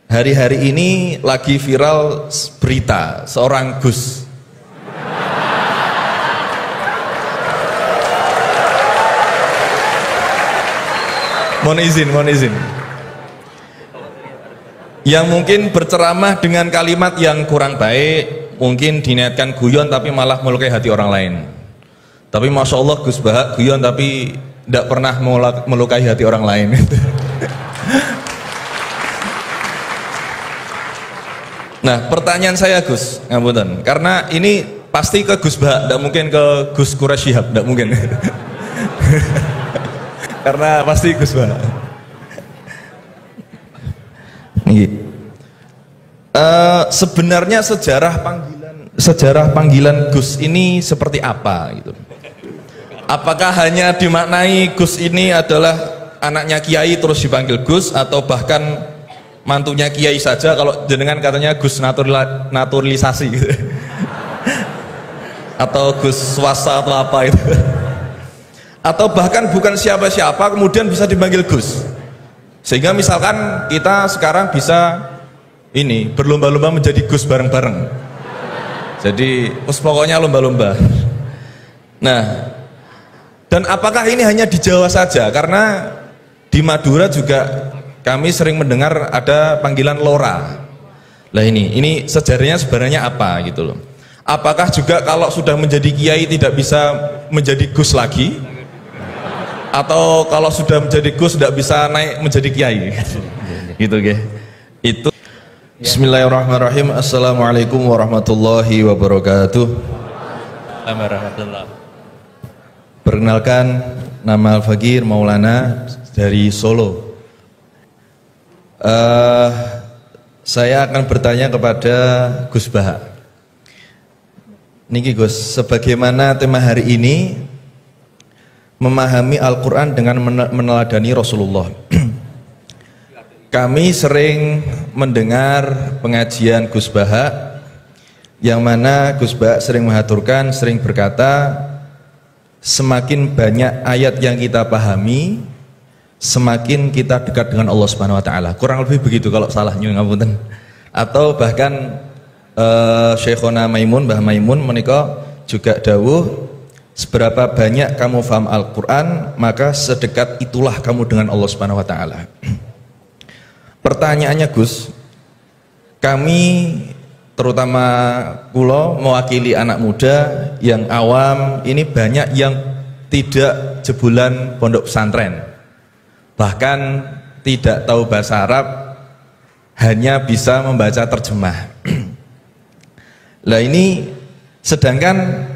Hari-hari ini lagi viral berita seorang Gus. Mohon izin. Yang mungkin berceramah dengan kalimat yang kurang baik, mungkin diniatkan guyon tapi malah melukai hati orang lain. Tapi Masya Allah Gus Baha guyon tapi tidak pernah melukai hati orang lain. Nah, pertanyaan saya Gus, ngapunten, karena ini pasti ke Gus Baha, tidak mungkin ke Gus Quraisy Shihab, tidak mungkin. Karena pasti Gus Baha. Sebenarnya sejarah panggilan Gus ini seperti apa gitu? Apakah hanya dimaknai Gus ini adalah anaknya Kiai terus dipanggil Gus, atau bahkan mantunya Kiai saja, kalau jenengan katanya Gus naturalisasi gitu. Atau Gus swasta atau apa itu, atau bahkan bukan siapa-siapa kemudian bisa dipanggil Gus, sehingga misalkan kita sekarang bisa ini berlomba-lomba menjadi Gus bareng-bareng, jadi pokoknya lomba-lomba. Nah, dan apakah ini hanya di Jawa saja? Karena di Madura juga kami sering mendengar ada panggilan Lora. Lah ini sejarahnya sebenarnya apa gitu loh. Apakah juga kalau sudah menjadi kiai tidak bisa menjadi Gus lagi? Atau kalau sudah menjadi Gus tidak bisa naik menjadi kiai? Gitu ge. Itu. Bismillahirrahmanirrahim. Assalamualaikum warahmatullahi wabarakatuh. Perkenalkan, nama Al-Fakir Maulana dari Solo. Saya akan bertanya kepada Gus Baha. Niki Gus, sebagaimana tema hari ini memahami Al-Quran dengan meneladani Rasulullah. Kami sering mendengar pengajian Gus Baha, yang mana Gus Baha sering mengaturkan, sering berkata, semakin banyak ayat yang kita pahami, semakin kita dekat dengan Allah Subhanahu wa taala. Kurang lebih begitu kalau salah nyuwun ngapunten. Atau bahkan Syekhona Maimun, Mbah Maimun menika juga dawuh, seberapa banyak kamu paham Al-Qur'an, maka sedekat itulah kamu dengan Allah Subhanahu wa taala. Pertanyaannya Gus, kami terutama kula mewakili anak muda yang awam ini, banyak yang tidak jebolan pondok pesantren, bahkan tidak tahu bahasa Arab, hanya bisa membaca terjemah. Lah ini sedangkan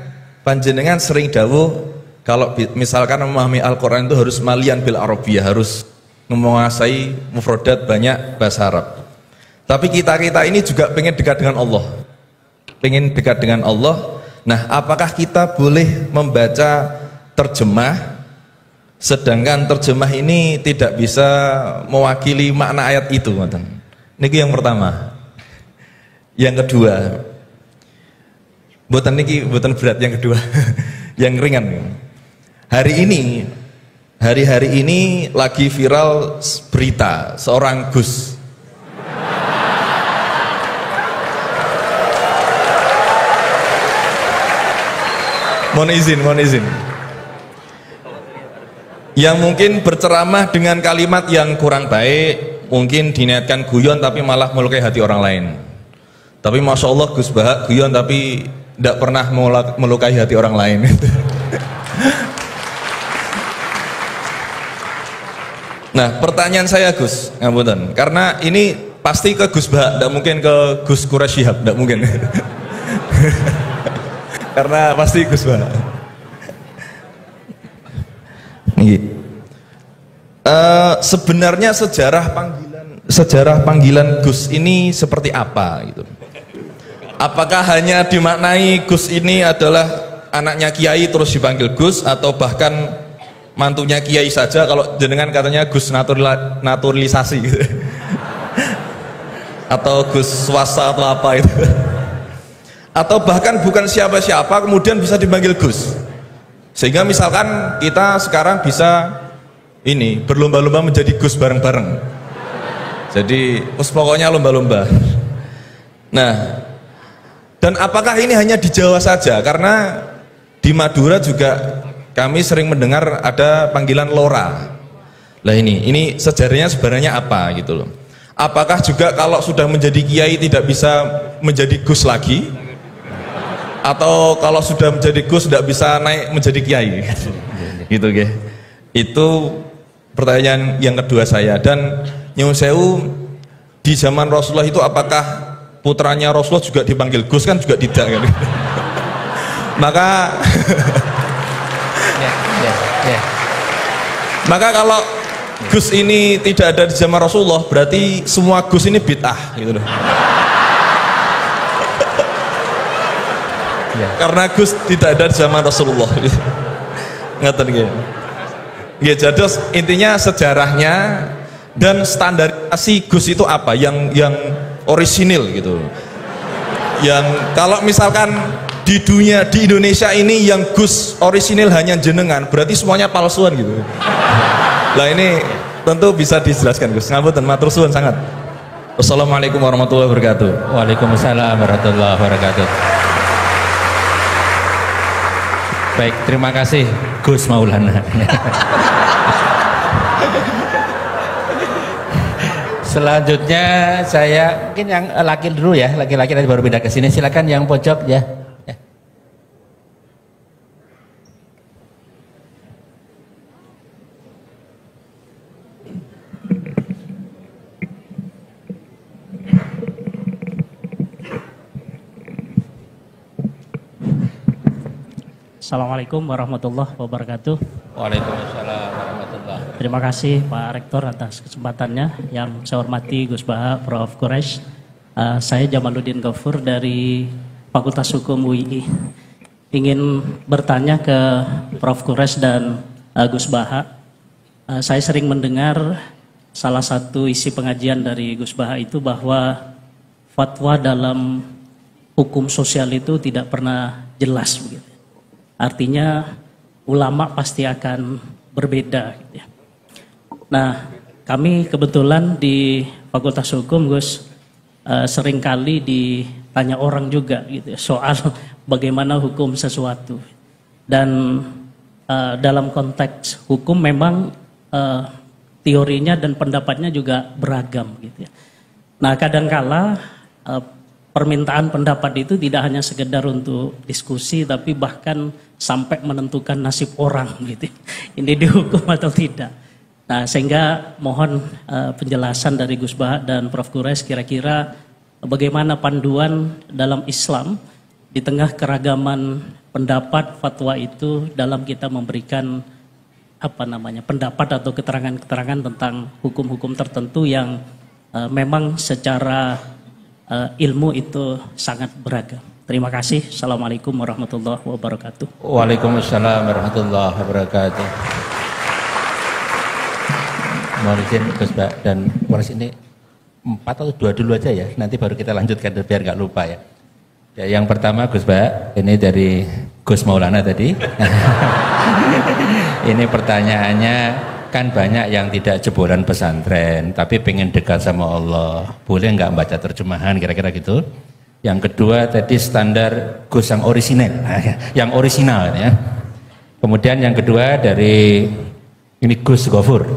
panjenengan sering dawuh kalau misalkan memahami Al-Quran itu harus malian bil Arabiyah, harus menguasai mufrodat banyak bahasa Arab. Tapi kita ini juga pengen dekat dengan Allah, pengen dekat dengan Allah. Nah, apakah kita boleh membaca terjemah, sedangkan terjemah ini tidak bisa mewakili makna ayat itu? Niki yang pertama. Yang kedua, buatan berat yang kedua. Yang ringan. Hari-hari ini lagi viral berita seorang Gus. Mohon izin. Yang mungkin berceramah dengan kalimat yang kurang baik, mungkin diniatkan guyon tapi malah melukai hati orang lain. Tapi Masya Allah Gus Baha guyon tapi tidak pernah melukai hati orang lain. Nah, pertanyaan saya Gus, ngapunten, karena ini pasti ke Gus Baha, tidak mungkin ke Gus Quraisy Shihab, tidak mungkin. Karena pasti Gus Baha. Sebenarnya sejarah panggilan Gus ini seperti apa gitu? Apakah hanya dimaknai Gus ini adalah anaknya Kiai terus dipanggil Gus, atau bahkan mantunya Kiai saja, kalau jenengan katanya Gus naturalisasi gitu. Atau Gus swasta atau apa itu. Atau bahkan bukan siapa-siapa kemudian bisa dipanggil Gus, sehingga misalkan kita sekarang bisa ini berlomba-lomba menjadi Gus bareng-bareng, Jadi pokoknya lomba-lomba. Nah, dan apakah ini hanya di Jawa saja? Karena di Madura juga kami sering mendengar ada panggilan lora. Lah ini sejarahnya sebenarnya apa gitu loh. Apakah juga kalau sudah menjadi kiai tidak bisa menjadi gus lagi? Atau kalau sudah menjadi gus tidak bisa naik menjadi kiai? Gitu ya. Itu pertanyaan yang kedua saya. Dan nyuwun sewu, di zaman Rasulullah itu apakah putranya Rasulullah juga dipanggil gus? Kan juga tidak kan. Maka maka kalau gus ini tidak ada di zaman Rasulullah, berarti semua gus ini bid'ah gitu loh. Karena gus tidak ada di zaman Rasulullah. Ngerti nggih. Nggih, jadi intinya sejarahnya dan standarisasi gus itu apa yang orisinil gitu. Yang kalau misalkan di dunia, di Indonesia ini yang gus orisinil hanya jenengan, berarti semuanya palsuan gitu. Lah ini tentu bisa dijelaskan Gus. Ngapunten, matur suwun sangat. Wassalamualaikum warahmatullahi wabarakatuh. Waalaikumsalam warahmatullahi wabarakatuh. Baik, terima kasih Gus Maulana. Selanjutnya saya mungkin yang laki dulu ya, laki-laki nanti baru pindah ke sini. Silakan yang pojok ya. Assalamualaikum warahmatullahi wabarakatuh. Waalaikumsalam warahmatullahi. Terima kasih Pak Rektor atas kesempatannya. Yang saya hormati Gus Baha, Prof. Quraisy. Saya Jamaluddin Ghafur dari Fakultas Hukum UII. Ingin bertanya ke Prof. Quraisy dan Gus Baha. Saya sering mendengar salah satu isi pengajian dari Gus Baha itu bahwa fatwa dalam hukum sosial itu tidak pernah jelas begitu. Artinya ulama pasti akan berbeda gitu ya. Nah, kami kebetulan di Fakultas Hukum Gus seringkali ditanya orang juga gitu ya, soal bagaimana hukum sesuatu. Dan dalam konteks hukum memang teorinya dan pendapatnya juga beragam gitu ya. Nah, kadangkala permintaan pendapat itu tidak hanya sekedar untuk diskusi, tapi bahkan sampai menentukan nasib orang gitu. Ini dihukum atau tidak. Nah, sehingga mohon penjelasan dari Gus Baha dan Prof. Quraisy kira-kira bagaimana panduan dalam Islam di tengah keragaman pendapat fatwa itu dalam kita memberikan pendapat atau keterangan-keterangan tentang hukum-hukum tertentu yang memang secara ilmu itu sangat beragam. Terima kasih. Assalamualaikum warahmatullahi wabarakatuh. Waalaikumsalam warahmatullahi wabarakatuh. Mohon izin Gus Baha dan Quraisy, ini 4 atau 2 dulu aja ya. Nanti baru kita lanjutkan biar nggak lupa ya. Ya, yang pertama Gus Baha, ini dari Gus Maulana tadi. Ini pertanyaannya, kan banyak yang tidak jebolan pesantren tapi pengen dekat sama Allah, boleh nggak baca terjemahan kira-kira gitu. Yang kedua tadi standar Gus yang orisinal, yang orisinal ya. Kemudian yang kedua dari ini Gus Ghafur.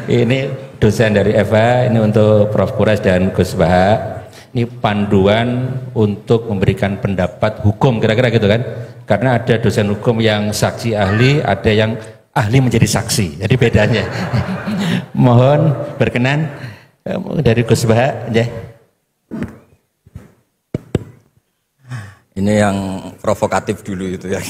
Ini dosen dari Eva, ini untuk Prof. Quraisy dan Gus Baha. Ini panduan untuk memberikan pendapat hukum kira-kira gitu kan. Karena ada dosen hukum yang saksi ahli, ada yang ahli menjadi saksi. Jadi bedanya. Mohon berkenan dari Gus Baha ya. Ini yang provokatif dulu itu ya.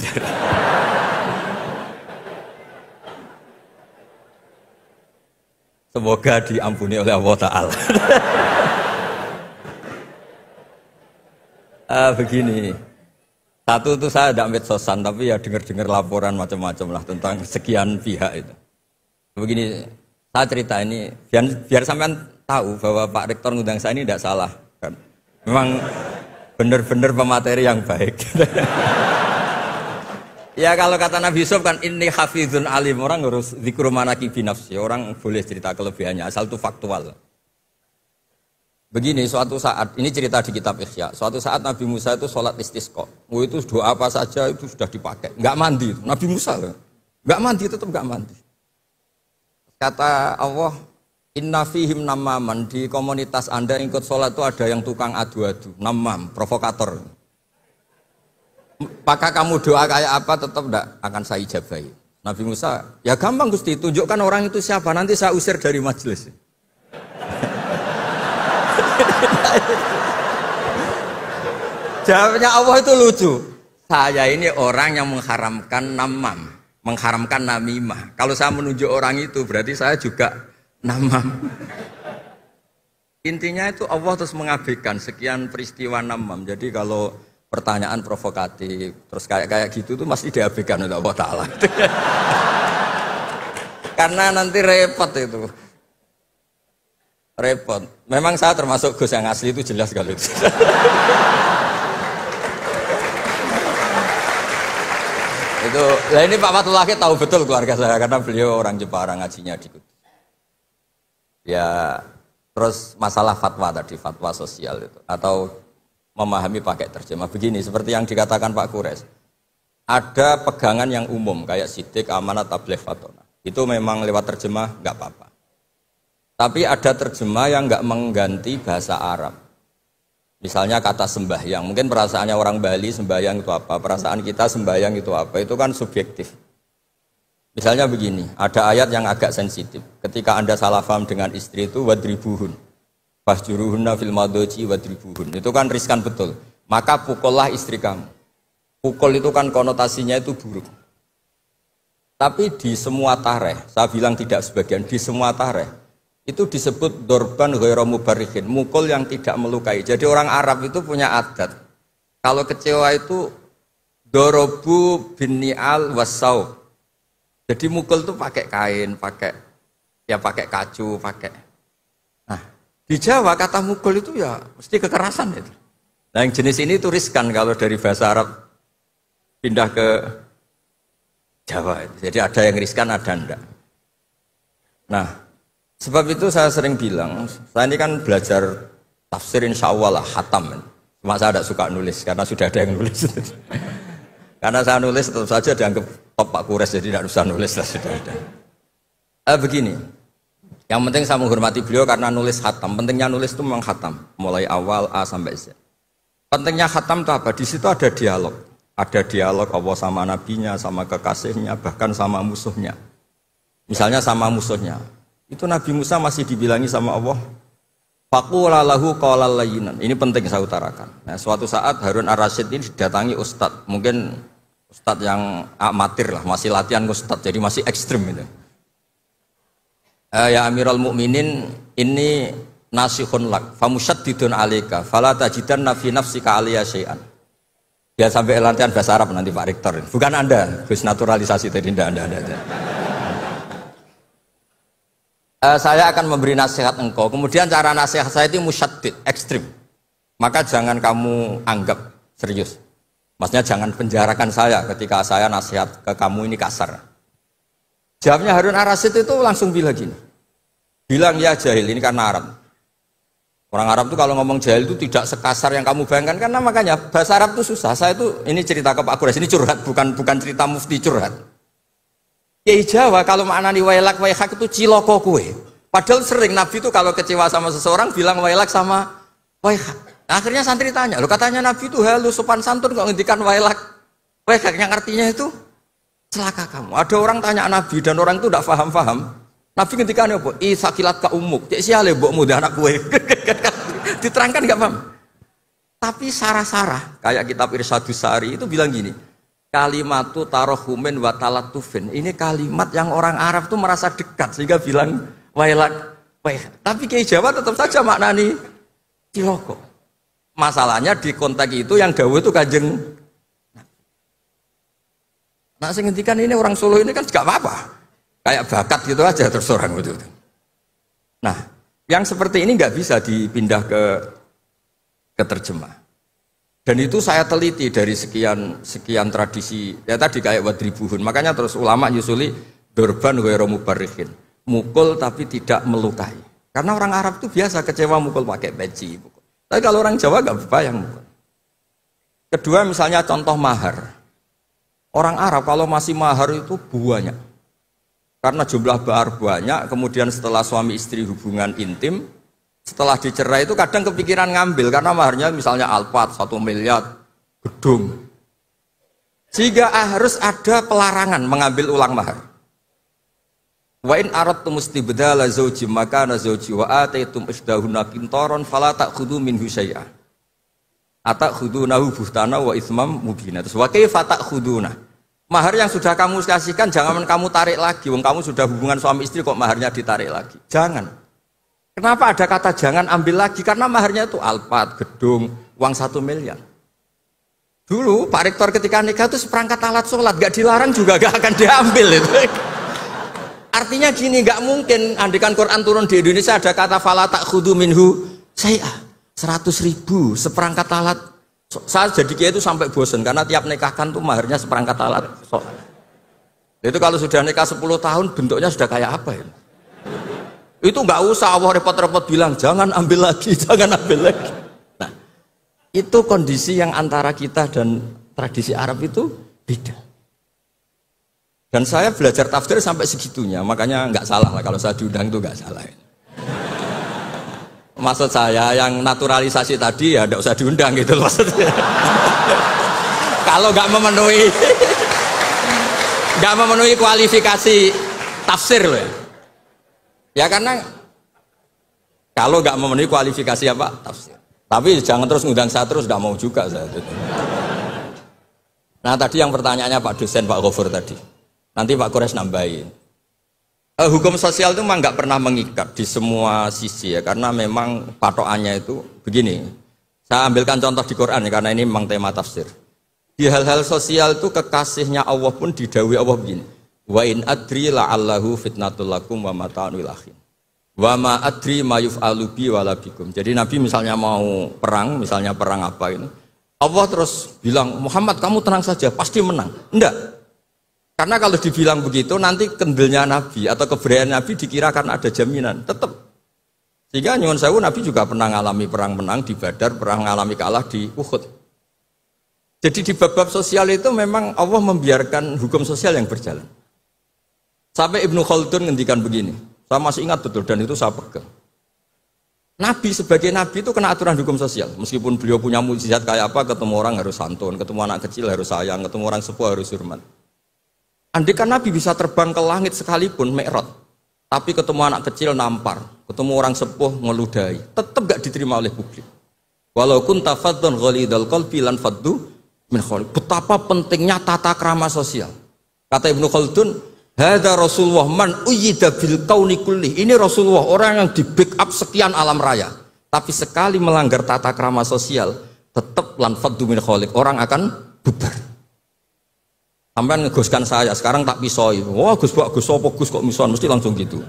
Semoga diampuni oleh Allah Ta'ala. Begini, satu itu saya tidak medsosan, tapi ya dengar-dengar laporan macam-macam lah tentang sekian pihak itu. Begini, saya cerita ini biar sampean tahu bahwa Pak Rektor ngundang saya ini tidak salah kan. Memang benar-benar pemateri yang baik. Ya kalau kata Nabi Yusuf kan ini hafizun alim, orang harus zikru manaki binafsi, orang boleh cerita kelebihannya asal itu faktual. Begini, suatu saat, ini cerita di kitab Ihya, suatu saat Nabi Musa itu sholat istisqa, itu doa apa saja itu sudah dipakai, nggak mandi, Nabi Musa loh, nggak mandi, tetap nggak mandi. Kata Allah, inna fihim namaman, di komunitas anda yang ikut sholat itu ada yang tukang adu-adu, namam, provokator. Maka kamu doa kayak apa tetap tidak akan saya ijabahi. Nabi Musa, ya gampang Gusti, tunjukkan orang itu siapa, nanti saya usir dari majelis. Jawabnya Allah itu lucu. Saya ini orang yang mengharamkan namam, mengharamkan namimah. Kalau saya menunjuk orang itu berarti saya juga namam. Intinya itu Allah terus mengabaikan sekian peristiwa namam. Jadi kalau pertanyaan provokatif terus kayak gitu tuh masih diabaikan oleh Allah Ta'ala. Karena nanti repot itu. Repot. Memang saya termasuk Gus yang asli itu jelas kalau itu. Itu, nah ini Pak Fatullah tahu betul keluarga saya karena beliau orang Jepara ngajinya di Kudus. Ya, terus masalah fatwa tadi, fatwa sosial itu atau memahami pakai terjemah begini seperti yang dikatakan Pak Kures. Ada pegangan yang umum kayak sidik, amanat, tabligh, fatona. Itu memang lewat terjemah nggak apa-apa. Tapi ada terjemah yang nggak mengganti bahasa Arab. Misalnya kata sembahyang, mungkin perasaannya orang Bali sembahyang itu apa, perasaan kita sembahyang itu apa, itu kan subjektif. Misalnya begini, ada ayat yang agak sensitif. Ketika Anda salah paham dengan istri itu wadribuhun, fahjuruhunna fil madoji wadribuhun. Itu kan riskan betul. Maka pukullah istri kamu. Pukul itu kan konotasinya itu buruk. Tapi di semua tareh, saya bilang tidak sebagian, di semua tareh itu disebut dorban ghairu mubarrihin, mukul yang tidak melukai. Jadi orang Arab itu punya adat. Kalau kecewa itu dorobu bin ni'al wasau. Jadi mukul itu pakai kain, pakai kacu, pakai. Nah, di Jawa kata mukul itu ya mesti kekerasan itu. Nah, yang jenis ini turiskan kalau dari bahasa Arab pindah ke Jawa. Jadi ada yang riskan, ada enggak. Nah, sebab itu saya sering bilang, saya ini kan belajar tafsir insya Allah lah, khatam. Cuma saya tidak suka nulis, karena sudah ada yang nulis. Karena saya nulis tetap saja dianggap top Pak Kures, jadi tidak usah nulis lah, sudah ada. Begini, yang penting saya menghormati beliau karena nulis khatam. Pentingnya nulis itu memang khatam, mulai awal A sampai Z. Pentingnya khatam itu apa? Di situ ada dialog. Ada dialog Allah sama nabinya, sama kekasihnya, bahkan sama musuhnya. Misalnya sama musuhnya. Itu Nabi Musa masih dibilangi sama Allah, faqula lahu qawlan layyinan. Ini penting saya utarakan. Nah, suatu saat Harun Ar-Rasyid ini didatangi ustadz, mungkin ustadz yang amatir lah, masih latihan ustadz, jadi masih ekstrim itu. Ya Amirul Mukminin, ini nasihun lak, famusyaddidun alaika, fala tajidanna fi nafsika aliyya syai'an. Ya sampai latihan bahasa Arab nanti Pak Rektor. Bukan Anda, Gus naturalisasi tadi, Anda. Saya akan memberi nasihat engkau, kemudian cara nasihat saya itu musyaddid, ekstrim. Maka jangan kamu anggap serius. Maksudnya jangan penjarakan saya ketika saya nasihat ke kamu ini kasar. Jawabnya Harun Ar-Rasyid itu langsung bilang gini. Bilang ya jahil, ini karena Arab. Orang Arab itu kalau ngomong jahil itu tidak sekasar yang kamu bayangkan, karena makanya bahasa Arab itu susah. Saya itu, ini cerita ke Pak Kures, ini curhat, bukan cerita mufti, curhat. Kiai Jawa kalau maknani wailak waihak itu ciloko kue. Padahal sering Nabi itu kalau kecewa sama seseorang bilang wailak sama waihak. Nah, akhirnya santri tanya, lo katanya Nabi itu halus sopan santun kok ngendikan wailak waihak, yang artinya itu celaka kamu. Ada orang tanya Nabi dan orang itu tidak paham. Nabi ngendikan apa? Sakilat ka umuk. Cek siale mbokmu dah anak kue. Diterangkan nggak paham. Tapi sarah-sarah kayak kitab Irsyadus Sari itu bilang gini. Kalimatu tarohumin wa talatufin. Ini kalimat yang orang Arab tuh merasa dekat sehingga bilang wailak. Tapi Kiai Jawa tetap saja maknani ciloko. Masalahnya di konteks itu yang dawuh itu Kanjeng. Nah, sing ngendikan ini orang Solo ini kan enggak apa-apa. Kayak bakat gitu aja terus orang itu. Nah, yang seperti ini enggak bisa dipindah ke terjemah. Dan itu saya teliti dari sekian tradisi. Ya tadi kayak wadribuhun. Makanya terus ulama nyusuli dorban ghairu mubarrihin. Mukul tapi tidak melukai. Karena orang Arab itu biasa kecewa mukul pakai peci. Tapi kalau orang Jawa nggak berbayang mukul. Kedua misalnya contoh mahar. Orang Arab kalau masih mahar itu banyak. Karena jumlah mahar banyak, kemudian setelah suami istri hubungan intim, setelah dicerai itu kadang kepikiran ngambil karena maharnya misalnya Alphard 1 miliar gedung. Sehingga harus ada pelarangan mengambil ulang mahar. Wa in aradtum istibdala zawji makana zawji wa ataitum isdahunna qintaran fala ta'khudhu minhu syai'a. Atakhudunahu buhtana wa itsmam mubina. Terus wa kaifa ta'khuduna? Mahar yang sudah kamu kasihkan jangan kamu tarik lagi. Wong kamu sudah hubungan suami istri kok maharnya ditarik lagi. Jangan. Kenapa ada kata jangan ambil lagi? Karena maharnya itu Alphard, gedung, uang 1 miliar. Dulu Pak Rektor ketika nikah itu seperangkat alat sholat, gak dilarang juga gak akan diambil itu. Artinya gini, gak mungkin andikan Quran turun di Indonesia ada kata fala ta'khudhu minhu syai'ah 100.000 seperangkat alat. Saya jadi kiai itu sampai bosan karena tiap nikahkan tuh maharnya seperangkat alat sholat. Itu kalau sudah nikah 10 tahun bentuknya sudah kayak apa ya? Itu nggak usah Allah repot-repot bilang jangan ambil lagi, jangan ambil lagi. Nah, itu kondisi yang antara kita dan tradisi Arab itu beda. Dan saya belajar tafsir sampai segitunya, makanya nggak salah lah kalau saya diundang itu nggak salah. Maksud saya yang naturalisasi tadi ya nggak usah diundang gitu maksudnya. Kalau nggak memenuhi kualifikasi tafsir loh ya. Ya karena kalau nggak memenuhi kualifikasi apa tafsir. Tapi jangan terus ngundang saya terus, nggak mau juga saya. Nah tadi yang pertanyaannya Pak dosen Pak Ghafur tadi. Nanti Pak Quraisy nambahin. Hukum sosial itu memang nggak pernah mengikat di semua sisi ya, karena memang patokannya itu begini. Saya ambilkan contoh di Quran ya, karena ini memang tema tafsir. Di hal-hal sosial itu kekasihnya Allah pun didhawuhi Allah begini. Wa in adri la'allahu fitnatul lakum wa mata'un wil akhin. Wa ma adri ma yuf'alu bi wala bikum. Jadi Nabi misalnya mau perang, misalnya perang apa ini, Allah terus bilang, "Muhammad kamu tenang saja, pasti menang." Enggak. Karena kalau dibilang begitu nanti kendelnya Nabi atau keberanian Nabi dikira karena ada jaminan, tetap. Sehingga nyuwun sewu Nabi juga pernah mengalami perang menang di Badar, pernah mengalami kalah di Uhud. Jadi di bab-bab sosial itu memang Allah membiarkan hukum sosial yang berjalan. Sampai Ibnu Khaldun ngendikan begini, saya masih ingat betul dan itu saya pegang. Nabi sebagai Nabi itu kena aturan hukum sosial. Meskipun beliau punya mukjizat kayak apa, ketemu orang harus santun, ketemu anak kecil harus sayang, ketemu orang sepuh harus hormat. Andai kan Nabi bisa terbang ke langit sekalipun, Mi'raj, tapi ketemu anak kecil nampar, ketemu orang sepuh ngeludahi, tetap gak diterima oleh publik. Walaupun tafadzun ghalidul qalbi lan faddu min khaliq. Betapa pentingnya tata krama sosial. Kata Ibnu Khaldun, hadza Rasulullah man uyyida bil kauni kulli. Ini Rasulullah orang yang di backup sekian alam raya. Tapi sekali melanggar tata krama sosial, tetap lan faddu min khaliq. Orang akan bubar. Sampai ngegoskan saya, sekarang tak pisoi. Wah Gus Pak, Gus Sopo, Gus kok mison, mesti langsung gitu.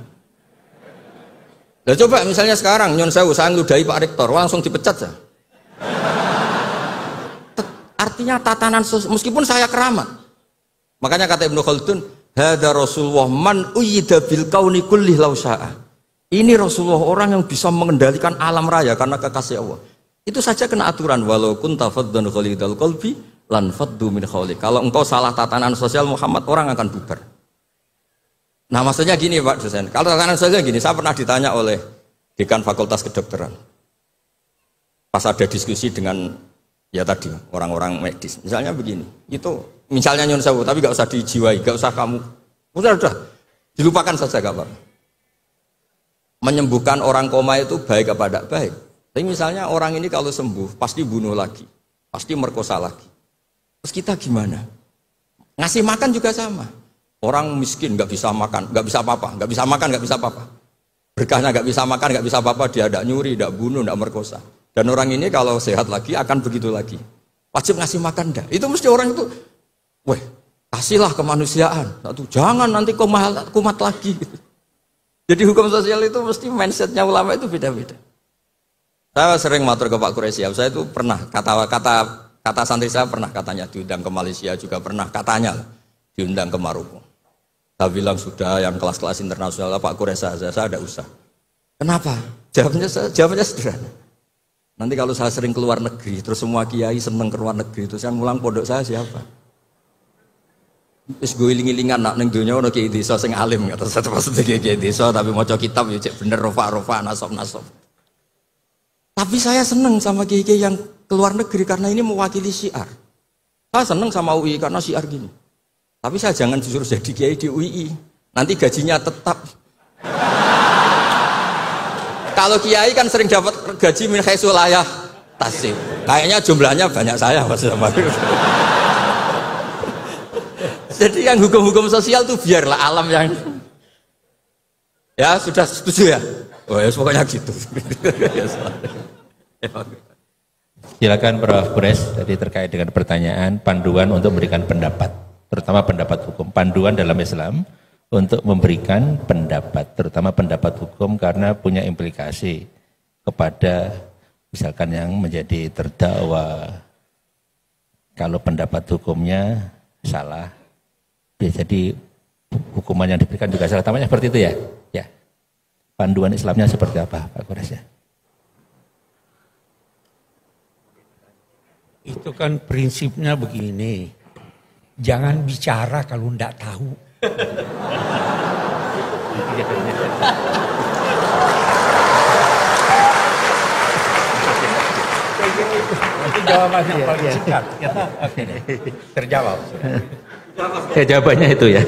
Nah coba misalnya sekarang, nyon sewu, saya ngeludahi Pak Rektor, langsung dipecat saya. Artinya tatanan sosial, meskipun saya keramat. Makanya kata Ibnu Khaldun, hadza Rasulullah man uyyida bil kauni kulli law syaa. Ini Rasulullah orang yang bisa mengendalikan alam raya karena kekasih Allah. Itu saja kena aturan, walau kunta faddan ghalidal qalbi lan faddu min khawli. Kalau engkau salah tatanan sosial Muhammad, orang akan bubar. Nah maksudnya gini Pak dosen, kalau tatanan sosial gini, saya pernah ditanya oleh dekan Fakultas Kedokteran pas ada diskusi dengan ya tadi orang-orang medis, misalnya begini, itu misalnya nyun sewu, tapi gak usah dijiwai, gak usah kamu udah dilupakan saja gak apa. Menyembuhkan orang koma itu baik apa tidak baik. Tapi misalnya orang ini kalau sembuh pasti bunuh lagi, pasti merkosa lagi. Terus kita gimana? Ngasih makan juga sama. Orang miskin nggak bisa makan, nggak bisa apa-apa, nggak bisa makan, nggak bisa apa-apa. Berkahnya nggak bisa makan, nggak bisa apa-apa, dia tidak nyuri, tidak bunuh, tidak merkosa. Dan orang ini kalau sehat lagi akan begitu lagi. Wajib ngasih makan dah. Itu mesti orang itu, weh, kasihlah kemanusiaan. Satu, jangan nanti kumat lagi. Jadi hukum sosial itu mesti mindsetnya ulama itu beda-beda. Saya sering matur ke Pak Quraisy, saya itu pernah kata Kata santri saya pernah katanya diundang ke Malaysia, juga pernah katanya diundang ke Maroko. Saya bilang sudah yang kelas-kelas internasional Pak Quraisy saya ada usah. Kenapa? Jawabannya sederhana. Nanti kalau saya sering keluar negeri, terus semua kiai seneng keluar negeri, terus yang ngulang pondok saya siapa? Terus gue iling-ilingan nak neng dunia ono kiai desa sing alim, kata saya maksudnya kiai desa tapi maca kitab ya cek bener rofa nasab. Tapi saya seneng sama kiai yang keluar negeri karena ini mewakili syiar. Saya seneng sama UI karena syiar gini. Tapi saya jangan disuruh jadi kiai di UI, nanti gajinya tetap. Kalau kiai kan sering dapat gaji min haitsu la yahtasib. Kayaknya jumlahnya banyak saya Mas. Jadi yang hukum-hukum sosial tuh biarlah alam yang ya sudah setuju ya. Oh ya pokoknya gitu. Silakan Prof. Quraisy, tadi terkait dengan pertanyaan panduan untuk memberikan pendapat, terutama pendapat hukum. Panduan dalam Islam untuk memberikan pendapat, terutama pendapat hukum karena punya implikasi kepada misalkan yang menjadi terdakwa. Kalau pendapat hukumnya salah, jadi hukuman yang diberikan juga salah. Tampaknya seperti itu ya? Ya. Panduan Islamnya seperti apa, Pak Quraisy? Itu kan prinsipnya begini, jangan bicara kalau tidak tahu. Itu jawabannya paling singkat. Terjawab. Ya, jawabannya itu ya.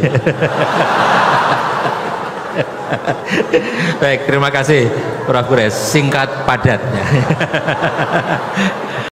Baik, terima kasih Prof. Quraisy, singkat padatnya.